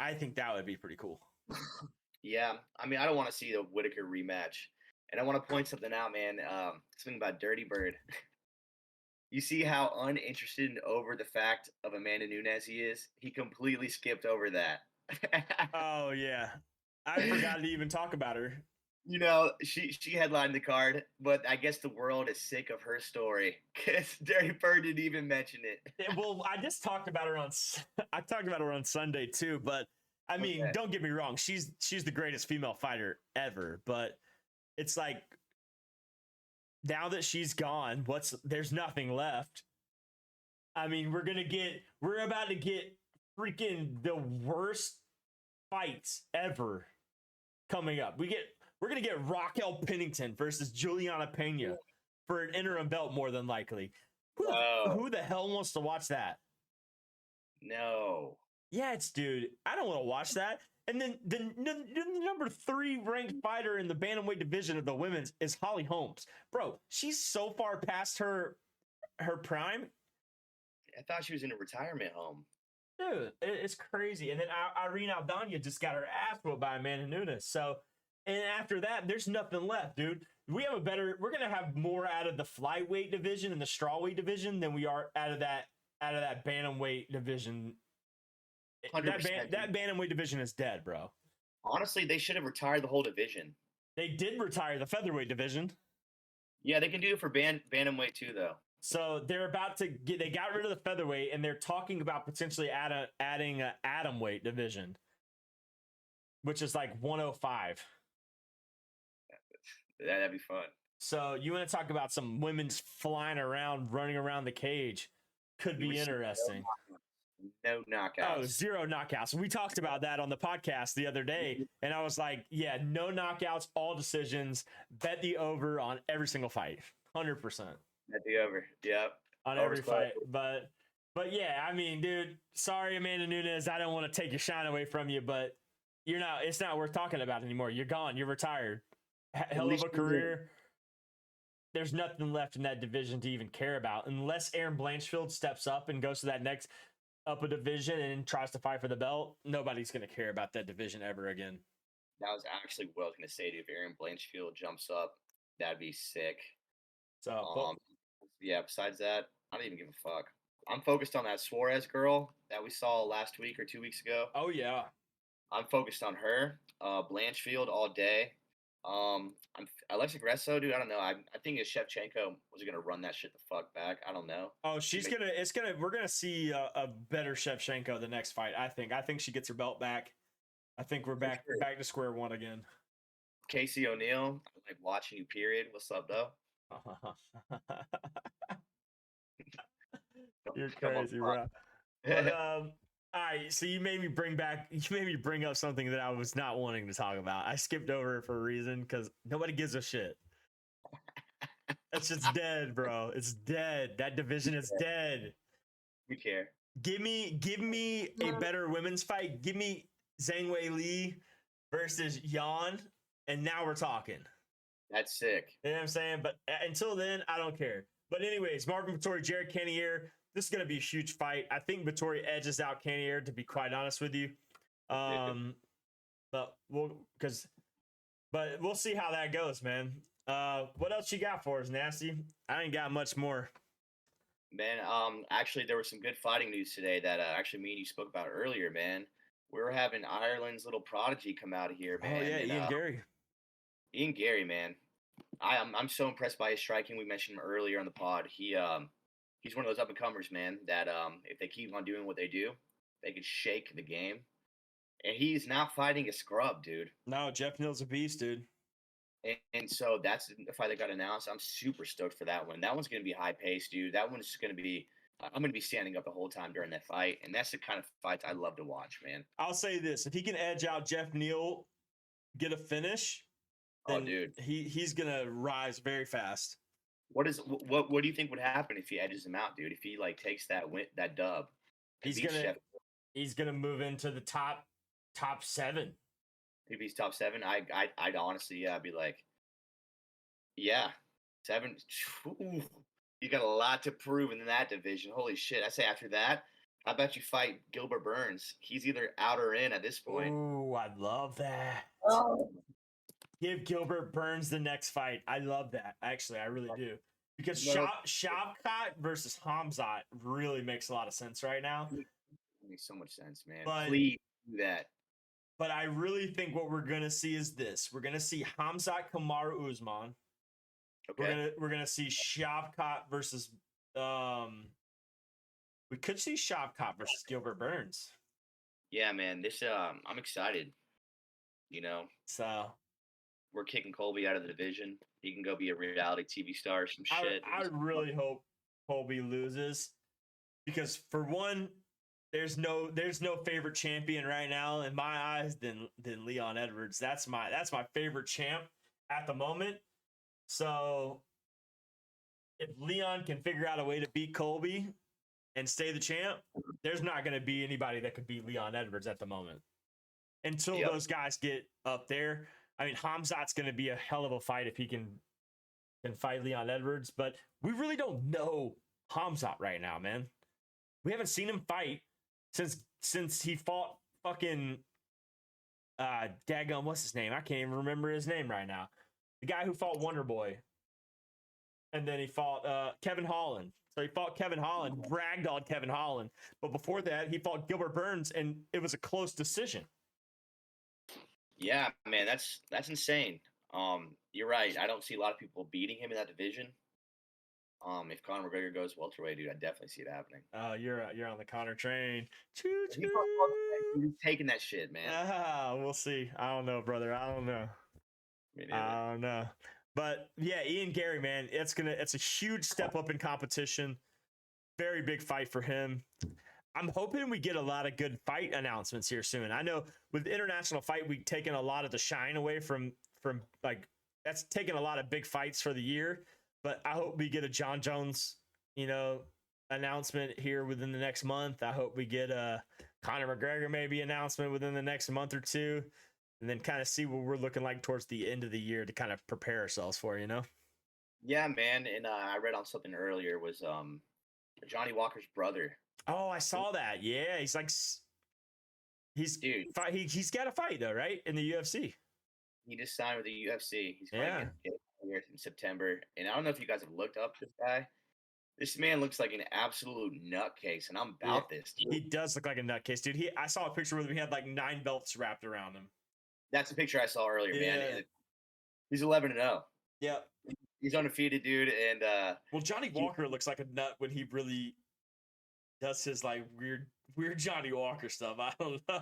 I think that would be pretty cool. Yeah, I mean, I don't want to see the Whitaker rematch, and I want to point something out, man. Something about Dirty Bird. You see how uninterested and over the fact of Amanda Nunes he is? He completely skipped over that. Oh, yeah. I forgot to even talk about her. You know, she headlined the card, but I guess the world is sick of her story because Dirty Bird didn't even mention it. Well, I just talked about her on Sunday too, but I mean, Don't get me wrong. She's the greatest female fighter ever, but it's like, now that she's gone, there's nothing left. I mean, we're about to get freaking the worst fights ever coming up. We're gonna get Raquel Pennington versus Juliana Pena for an interim belt, more than likely. Who the hell wants to watch that? No. Yes, dude. I don't want to watch that. And then the number 3 ranked fighter in the bantamweight division of the women's is Holly Holmes. Bro, she's so far past her prime. I thought she was in a retirement home. Dude, it's crazy. And then Irene Aldana just got her ass whooped by Amanda Nunes. So, and after that, there's nothing left, dude. We're going to have more out of the flyweight division and the strawweight division than we are out of that bantamweight division. 100%. That bantamweight division is dead, bro. Honestly, they should have retired the whole division. They did retire the featherweight division. Yeah, they can do it for bantamweight too, though. So they're about to they got rid of the featherweight, and they're talking about potentially adding an atomweight division, which is like 105. That'd be fun. So you want to talk about some women's flying around, running around the cage? Could be interesting. No knockouts. Oh, 0 knockouts. We talked about that on the podcast the other day, and I was like, yeah, no knockouts, all decisions. Bet the over on every single fight. 100%. Bet the over. Yep. On every fight. But yeah, I mean, dude, sorry, Amanda Nunes. I don't want to take your shine away from you, but it's not worth talking about anymore. You're gone. You're retired. Hell of a career. There's nothing left in that division to even care about unless Aaron Blanchfield steps up and goes to that next up a division and tries to fight for the belt. Nobody's going to care about that division ever again. That was actually what I was going to say to you. If Aaron Blanchfield jumps up, that'd be sick. So, yeah, besides that, I don't even give a fuck. I'm focused on that Suarez girl that we saw last week or 2 weeks ago. Oh, yeah. I'm focused on her. Blanchfield all day. Alexa Grasso, dude, I don't know. I think Shevchenko was gonna run that shit the fuck back. I don't know. Oh, we're gonna see a better Shevchenko the next fight. I think she gets her belt back. I think we're back to square one again. Casey O'Neill, I like watching you. Period. What's up, though? You're crazy, bro. But, all right, so you made me bring up something that I was not wanting to talk about. I skipped over it for a reason because nobody gives a shit. That's just dead, bro. It's dead. That division is dead. We care. Give me a better women's fight. Give me Zhang Wei Li versus Yan, and now we're talking. That's sick. You know what I'm saying? But until then, I don't care. But anyways, Marvin Vettori, Jared Cannonier. This is going to be a huge fight. I think Vettori edges out Cannonier, to be quite honest with you. But we'll see how that goes, man. What else you got for us, Nasty? I ain't got much more. Man, actually, there was some good fighting news today that actually me and you spoke about earlier, man. We were having Ireland's little prodigy come out of here, Oh man, yeah, and Ian Gary. Ian Gary, man. I'm so impressed by his striking. We mentioned him earlier on the pod. He's one of those up and comers, man. That if they keep on doing what they do, they could shake the game. And he's now fighting a scrub, dude. No, Jeff Neal's a beast, dude. And so that's the fight that got announced. I'm super stoked for that one. That one's going to be high paced, dude. That one's going to be. I'm going to be standing up the whole time during that fight, and that's the kind of fights I love to watch, man. I'll say this: if he can edge out Jeff Neal, get a finish, Oh, then dude, he's gonna rise very fast. what do you think would happen if he edges him out, dude? If he like takes that dub, and He's beats gonna Jeff, he's gonna move into the top 7. if he's top 7, I'd honestly be like, yeah, 7. Ooh, you got a lot to prove in that division. Holy shit! I say after that, I bet you fight Gilbert Burns. He's either out or in at this point. Ooh, I love that. Oh. Give Gilbert Burns the next fight. I love that. Actually, I really do. Because No. Shavkat versus Hamzat really makes a lot of sense right now. It makes so much sense, man. But- Please do that. But I really think what we're gonna see is this: we're gonna see Hamzat Kamaru Usman. Okay. We're gonna see Shavkat versus we could see Shavkat versus Gilbert Burns. Yeah, man. This I'm excited. You know, So we're kicking Colby out of the division. He can go be a reality TV star or some shit. I really hope Colby loses, because for one, there's no favorite champion right now in my eyes than Leon Edwards. That's my favorite champ at the moment. So if Leon can figure out a way to beat Colby and stay the champ, there's not going to be anybody that could beat Leon Edwards at the moment until Yep. those guys get up there. I mean, Hamzat's going to be a hell of a fight if he can fight Leon Edwards, but we really don't know Hamzat right now, man. We haven't seen him fight since he fought fucking daggum, what's his name? I can't even remember his name right now. The guy who fought Wonder Boy. And then he fought Kevin Holland. So he fought Kevin Holland, bragged on Kevin Holland. But before that, he fought Gilbert Burns, and it was a close decision. Yeah, man, that's insane. You're right. I don't see a lot of people beating him in that division. If Conor McGregor goes welterweight, dude, I definitely see it happening. You're on the Conor train. Choo If he goes welterweight, he's taking that shit, man. We'll see. I don't know, brother. I don't know. Me neither. I don't know. But yeah, Ian Gary, man, it's a huge step up in competition. Very big fight for him. I'm hoping we get a lot of good fight announcements here soon. I know with the international fight we've taken a lot of the shine away from like, that's taken a lot of big fights for the year. But I hope we get a John Jones, announcement here within the next month. I hope we get a Conor McGregor maybe announcement within the next month or two. And then kind of see what we're looking like towards the end of the year to kind of prepare ourselves for, Yeah, man. And I read on something earlier was Johnny Walker's brother. Oh, I saw that. Yeah, he's like, Dude, he's got a fight though, right? In the UFC. he just signed with the UFC. He's Yeah. fighting here in September. And I don't know if you guys have looked up this guy. This man looks like an absolute nutcase, and I'm about this. Dude. He does look like a nutcase, dude. I saw a picture where he had like 9 belts wrapped around him. That's the picture I saw earlier, man. Yeah. And he's 11-0. Yep. He's undefeated, dude. And Well, Johnny Walker looks like a nut when he really does his like weird Johnny Walker stuff. I don't know,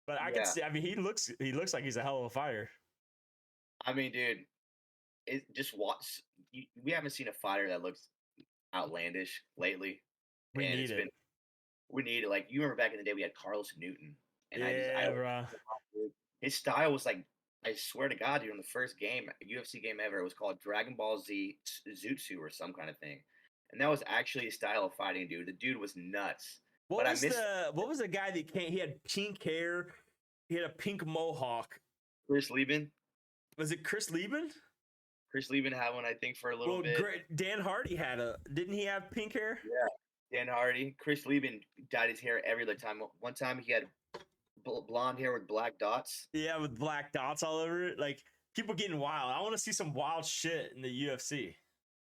but I can see. I mean, he looks like he's a hell of a fighter. I mean, dude, it just watch. We haven't seen a fighter that looks outlandish lately. We and need it. We need it. Like, you remember back in the day, we had Carlos Newton, and Yeah, bro. his style was like, I swear to God, dude, in the first game, UFC game ever, it was called Dragon Ball Z Zutsu or some kind of thing. And that was actually a style of fighting, dude. The dude was nuts. What was the guy that came? He had pink hair. He had a pink mohawk. Chris Lieben. Was it Chris Lieben? Chris Lieben had one, I think, for a little bit. Dan Hardy didn't he have pink hair? Yeah, Dan Hardy. Chris Lieben dyed his hair every other time. One time he had blonde hair with black dots. Yeah, with black dots all over it. Like, people getting wild. I want to see some wild shit in the UFC.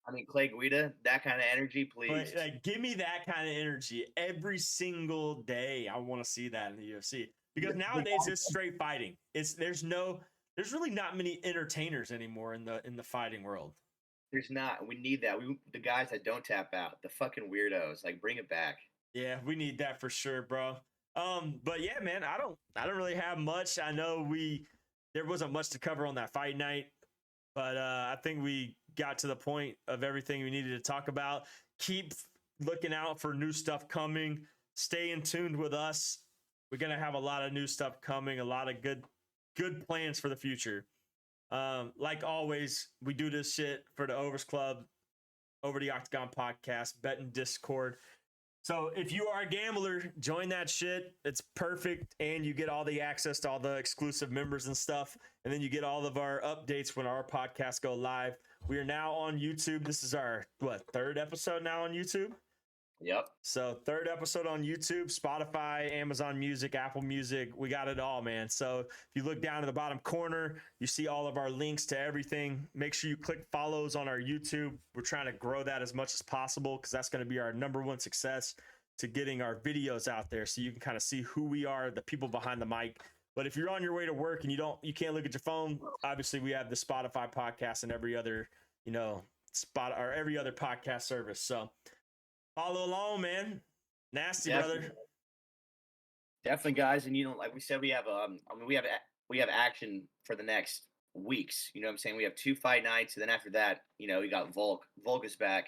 I mean, Clay Guida, that kind of energy, please. Like, give me that kind of energy every single day. I want to see that in the UFC because nowadays it's straight fighting. There's really not many entertainers anymore in the fighting world. There's not. We need that. The guys that don't tap out, the fucking weirdos, like bring it back. Yeah, we need that for sure, bro. But yeah, man, I don't really have much. I know there wasn't much to cover on that fight night, but I think we got to the point of everything we needed to talk about. Keep looking out for new stuff coming. Stay in tune with us. We're gonna have a lot of new stuff coming, a lot of good plans for the future. Like always, we do this shit for the Overs Club, Over the Octagon podcast, betting Discord. So if you are a gambler, join that shit. It's perfect. And you get all the access to all the exclusive members and stuff. And then you get all of our updates when our podcasts go live. We are now on YouTube. This is our, third episode now on YouTube? Yep. So third episode on YouTube, Spotify, Amazon Music, Apple Music. We got it all, man. So if you look down to the bottom corner, you see all of our links to everything. Make sure you click follows on our YouTube. We're trying to grow that as much as possible because that's going to be our number one success to getting our videos out there so you can kind of see who we are, the people behind the mic. But if you're on your way to work and you can't look at your phone, obviously we have the Spotify podcast and every other, every other podcast service. So follow along, man. Nasty, brother. Definitely, guys. And like we said, we have we have action for the next weeks. You know what I'm saying? We have 2 fight nights, and then after that, we got Volk. Volk is back.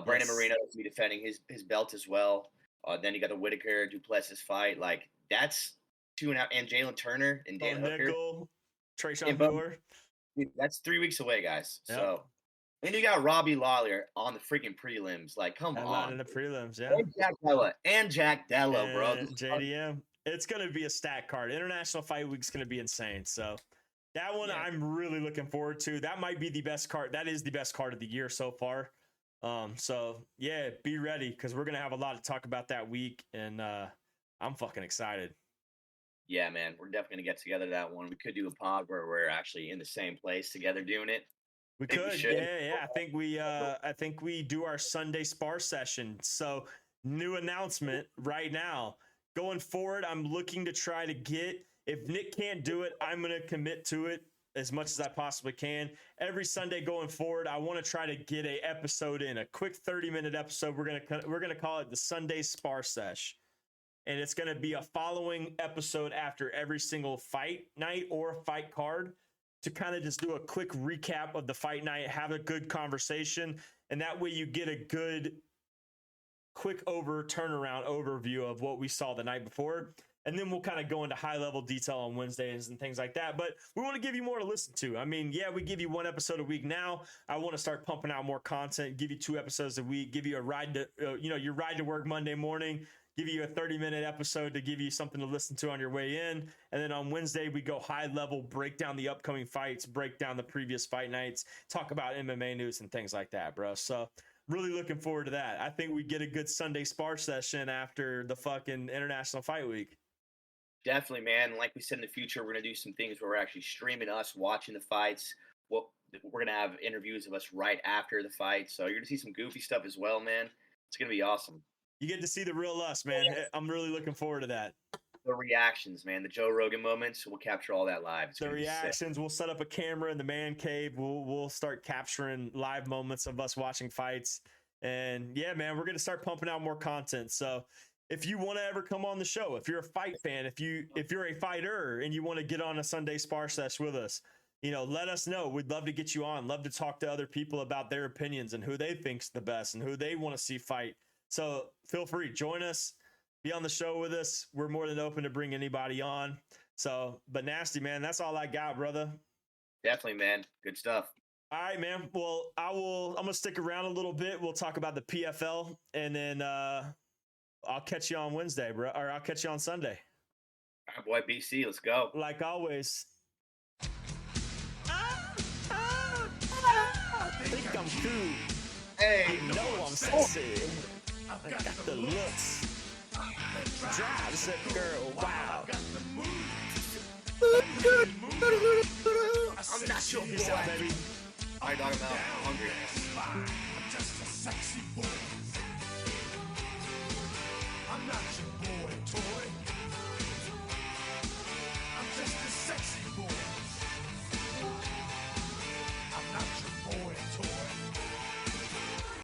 Brandon Moreno is be defending his belt as well. Then you got the Whitaker Duplessis fight. Like that's 2.5, and Jalen Turner and Dan Hooker. Trayshawn Brewer. That's 3 weeks away, guys. Yep. So. And you got Robbie Lawler on the freaking prelims. Like, come on. In the prelims, yeah. And Jack Della, bro. JDM. It's going to be a stack card. International Fight Week's going to be insane. So that one I'm really looking forward to. That might be the best card. That is the best card of the year so far. So, yeah, be ready because we're going to have a lot to talk about that week. And I'm fucking excited. Yeah, man. We're definitely going to get together that one. We could do a pod where we're actually in the same place together doing it. We could, yeah. I think we do our Sunday spar session. So, new announcement right now. Going forward, I'm looking to try to get. If Nick can't do it, I'm going to commit to it as much as I possibly can. Every Sunday going forward, I want to try to get a episode in, a quick 30-minute episode. We're gonna call it the Sunday Spar Sesh, and it's going to be a following episode after every single fight night or fight card, to kind of just do a quick recap of the fight night, have a good conversation, and that way you get a good quick turnaround overview of what we saw the night before. And then we'll kind of go into high-level detail on Wednesdays and things like that. But we want to give you more to listen to. I mean, yeah, we give you 1 episode a week now. I want to start pumping out more content, give you 2 episodes a week, give you a ride to, your ride to work Monday morning, give you a 30-minute episode to give you something to listen to on your way in. And then on Wednesday, we go high level, break down the upcoming fights, break down the previous fight nights, talk about MMA news and things like that, bro. So really looking forward to that. I think we get a good Sunday spar session after the fucking International Fight Week. Definitely, man. Like we said, in the future, we're going to do some things where we're actually streaming us watching the fights. We're going to have interviews of us right after the fight. So you're going to see some goofy stuff as well, man. It's going to be awesome. You get to see the real us, man. I'm really looking forward to that. The reactions, man. The Joe Rogan moments. We'll capture all that live. The reactions. We'll set up a camera in the man cave. We'll start capturing live moments of us watching fights. And yeah, man, we're going to start pumping out more content. So if you want to ever come on the show, if you're a fight fan, if you're a fighter and you want to get on a Sunday spar sesh with us, let us know. We'd love to get you on. Love to talk to other people about their opinions and who they think's the best and who they want to see fight. So feel free, join us, be on the show with us. We're more than open to bring anybody on. So, but Nasty, man, that's all I got, brother. Definitely, man. Good stuff. All right, man. Well, I'm going to stick around a little bit. We'll talk about the PFL, and then I'll catch you on Wednesday, bro, or I'll catch you on Sunday. All right, boy, BC, let's go. Like always. I think I'm cool. Hey, I know I'm sexy. I got the looks. Drives a girl wild. I'm not your boy. Baby. All right, dog, I'm out. I'm hungry.